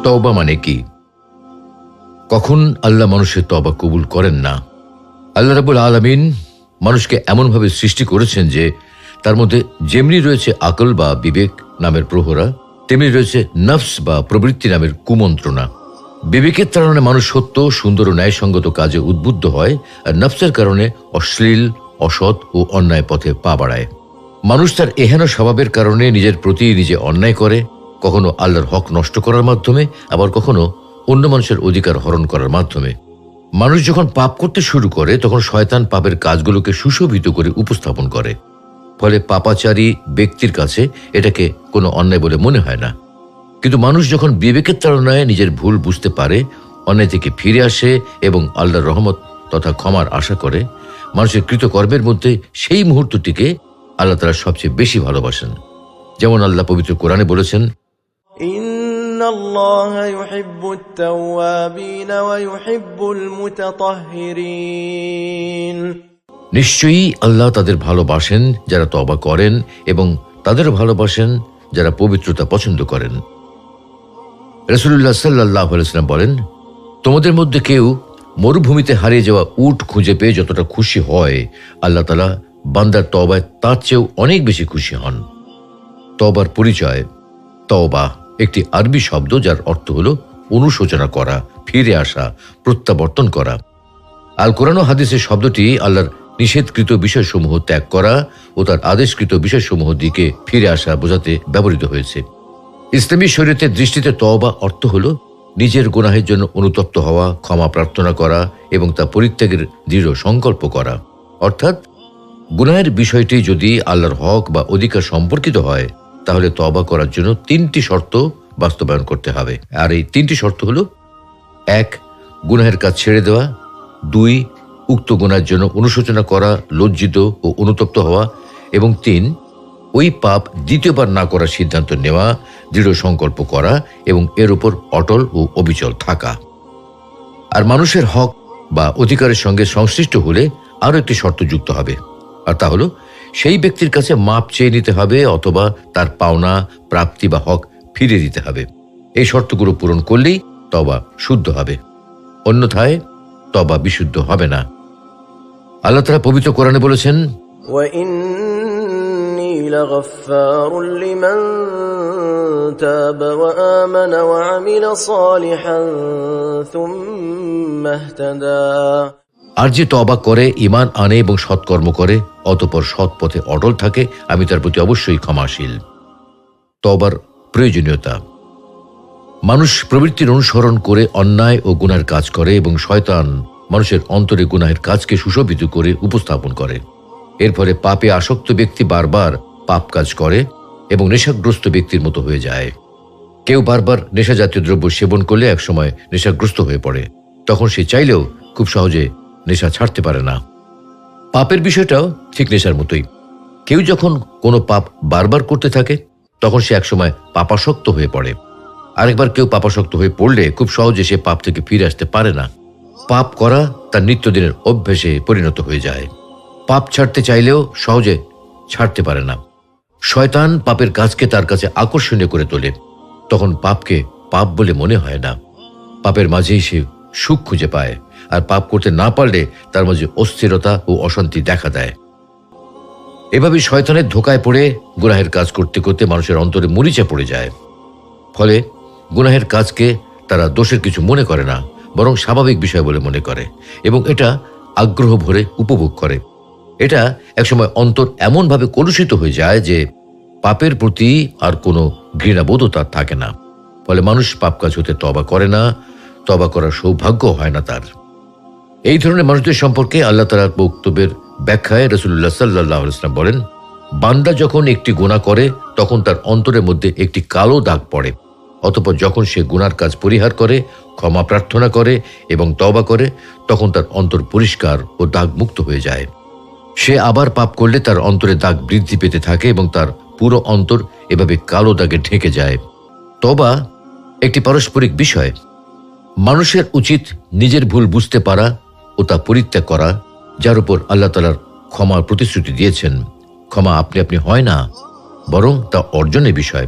তওবা মানে কি? কখন আল্লাহ মানুষের তওবা কবুল করেন না? আল্লাহ রাব্বুল আলামিন মানুষকে এমনভাবে সৃষ্টি করেছেন যে তার মধ্যে যেমনি রয়েছে আকল বা বিবেক নামের প্রহরা, তেমনি রয়েছে নফস বা প্রবৃত্তি নামের কুমন্ত্রণা। বিবেকের কারণে মানুষ সত্য, সুন্দর ও ন্যায়সঙ্গত কাজে উদ্বুদ্ধ হয়, আর নফসের কারণে অশ্লীল, অসৎ ও অন্যায় পথে পা বাড়ায়। মানুষ তার এহেন স্বভাবের কারণে নিজের প্রতি নিজে অন্যায় করে, কখনো আল্লাহর হক নষ্ট করার মাধ্যমে, আবার কখনো অন্য মানুষের অধিকার হরণ করার মাধ্যমে। মানুষ যখন পাপ করতে শুরু করে তখন শয়তান পাপের কাজগুলোকে সুশোভিত করে উপস্থাপন করে, ফলে পাপাচারী ব্যক্তির কাছে এটাকে কোনো অন্যায় বলে মনে হয় না। কিন্তু মানুষ যখন বিবেকের তাড়নায় নিজের ভুল বুঝতে পারে, অন্যায় থেকে ফিরে আসে এবং আল্লাহর রহমত তথা ক্ষমার আশা করে, মানুষের কৃতকর্মের মধ্যে সেই মুহূর্তটিকে আল্লাহ তাআলা সবচেয়ে বেশি ভালোবাসেন। যেমন আল্লাহ পবিত্র কোরআনে বলেছেন, ইন্নাল্লাহা ইউহিব্বুত তাওয়াবিন ওয়া ইউহিব্বুল মুতাতাহহিরিন। নিশ্চয়ই আল্লাহ তাদের ভালোবাসেন যারা তওবা করেন এবং তাদের ভালোবাসেন যারা পবিত্রতা পছন্দ করেন। রাসূলুল্লাহ সাল্লাল্লাহু আলাইহি ওয়াসাল্লাম বলেন, তোমাদের মধ্যে কেউ মরুভূমিতে হারিয়ে যাওয়া উট খুঁজে পেয়ে যতটা খুশি হয়, আল্লাহ তাআলা বান্দার তওবায় তার চেয়েও অনেক বেশি খুশি হন। তওবার পরিচয়। তওবা একটি আরবি শব্দ যার অর্থ হল অনুশোচনা করা, ফিরে আসা, প্রত্যাবর্তন করা। আল কোরআন ও হাদিসের শব্দটি আল্লাহর নিষেধকৃত বিষয়সমূহ ত্যাগ করা ও তার আদেশকৃত বিষয়সমূহ দিকে ফিরে আসা বোঝাতে ব্যবহৃত হয়েছে। ইসলামী শরীয়তের দৃষ্টিতে তওবা অর্থ হল নিজের গুনাহের জন্য অনুতপ্ত হওয়া, ক্ষমা প্রার্থনা করা এবং তা পরিত্যাগের দৃঢ় সংকল্প করা। অর্থাৎ গুনাহের বিষয়টি যদি আল্লাহর হক বা অধিকার সম্পর্কিত হয়, তাহলে তওবা করার জন্য 3টি শর্ত বাস্তবায়ন করতে হবে। আর এই 3টি শর্ত হল: 1. গুনাহের কাজ ছেড়ে দেওয়া, 2. উক্ত গুনাহের জন্য অনুশোচনা করা, লজ্জিত ও অনুতপ্ত হওয়া, এবং 3. ওই পাপ দ্বিতীয়বার না করার সিদ্ধান্ত নেওয়া, দৃঢ় সংকল্প করা এবং এর উপর অটল ও অবিচল থাকা। আর মানুষের হক বা অধিকারের সঙ্গে সংশ্লিষ্ট হলে আরও একটি শর্ত যুক্ত হবে, আর তা হল সেই ব্যক্তির কাছে মাপ চেয়ে নিতে হবে অথবা তার পাওনা, প্রাপ্তি বা হক ফিরিয়ে দিতে হবে। এই শর্তগুলো পূরণ করলেই তওবা শুদ্ধ হবে, অন্যথায় তওবা বিশুদ্ধ হবে না। আল্লাহ তাআলা পবিত্র কোরআনে বলেছেন, ওয়া ইন্নী লাগাফফারুল লিমান তাবা ওয়া আমানা ওয়া আমিলা সালিহান সুম্মা ইহতাদা। আর যে তওবা করে, ঈমান আনে এবং সৎকর্ম করে, অতঃপর সৎ পথে অটল থাকে, আমি তার প্রতি অবশ্যই ক্ষমাশীল। তওবার প্রয়োজনীয়তা। মানুষ প্রবৃত্তির অনুসরণ করে অন্যায় ও গুনাহের কাজ করে এবং শয়তান মানুষের অন্তরে গুনাহের কাজকে সুশোভিত করে উপস্থাপন করে। এর ফলে পাপে আসক্ত ব্যক্তি বারবার পাপ কাজ করে এবং নেশাগ্রস্ত ব্যক্তির মতো হয়ে যায়। কেউ বারবার নেশা জাতীয় দ্রব্য সেবন করলে একসময় নেশাগ্রস্ত হয়ে পড়ে, তখন সে চাইলেও খুব সহজে নেশা ছাড়তে পারে না। পাপের বিষয়টাও ঠিক নেশার মতোই। কেউ যখন কোনো পাপ বারবার করতে থাকে তখন সে একসময় পাপাসক্ত হয়ে পড়ে। আরেকবার কেউ পাপাসক্ত হয়ে পড়লে খুব সহজে সে পাপ থেকে ফিরে আসতে পারে না। পাপ করা তার নিত্যদিনের অভ্যেসে পরিণত হয়ে যায়। পাপ ছাড়তে চাইলেও সহজে ছাড়তে পারে না। শয়তান পাপের কাজকে তার কাছে আকর্ষণীয় করে তোলে, তখন পাপকে পাপ বলে মনে হয় না। পাপের মাঝেই সে সুখ খুঁজে পায়, আর পাপ করতে না পারলে তার মাঝে অস্থিরতা ও অশান্তি দেখা দেয়। এভাবে শয়তানের ধোকায় পড়ে গুনাহের কাজ করতে করতে মানুষের অন্তরে মরিচা পড়ে যায়। ফলে গুনাহের কাজকে তারা দোষের কিছু মনে করে না, বরং স্বাভাবিক বিষয় বলে মনে করে এবং এটা আগ্রহ ভরে উপভোগ করে। এটা একসময় অন্তর এমনভাবে কলুষিত হয়ে যায় যে পাপের প্রতি আর কোনো ঘৃণাবোধও তার থাকে না। ফলে মানুষ পাপ কাজ হতে তওবা করে না, তওবা করার সৌভাগ্য হয় না তার। এই ধরনের মানুষদের সম্পর্কে আল্লাহ তাআলার বক্তব্যের ব্যাখ্যায় রাসূলুল্লাহ সাল্লাল্লাহু আলাইহি ওয়াসাল্লাম বলেন, বান্দা যখন একটি গুনাহ করে তখন তার অন্তরের মধ্যে একটি কালো দাগ পড়ে। অতঃপর যখন সে গুনার কাজ পরিহার করে, ক্ষমা প্রার্থনা করে এবং তওবা করে, তখন তার অন্তর পরিষ্কার ও দাগ মুক্ত হয়ে যায়। সে আবার পাপ করলে তার অন্তরে দাগ বৃদ্ধি পেতে থাকে এবং তার পুরো অন্তর এভাবে কালো দাগে ঢেকে যায়। তওবা একটি পারস্পরিক বিষয়। মানুষের উচিত নিজের ভুল বুঝতে পারা ও তা পরিত্যাগ করা, যার উপর আল্লাহ তাআলার ক্ষমার প্রতিশ্রুতি দিয়েছেন। ক্ষমা আপনি আপনি হয় না, বরং তা অর্জনের বিষয়।